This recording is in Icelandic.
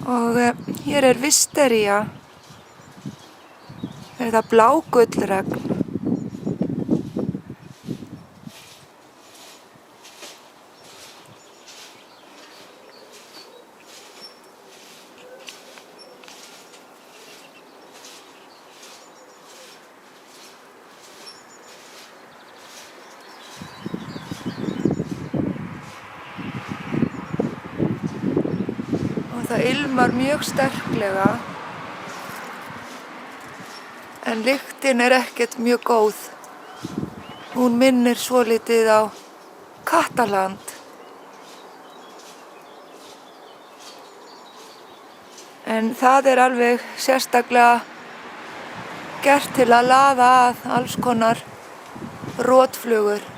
Og hér er Wisteria eða blágullregn. Það ilmar mjög sterklega, en lyktin er ekkert mjög góð. Hún minnir svolítið á kattaland. En það er alveg sérstaklega gert til að laða að alls konar rotflugur.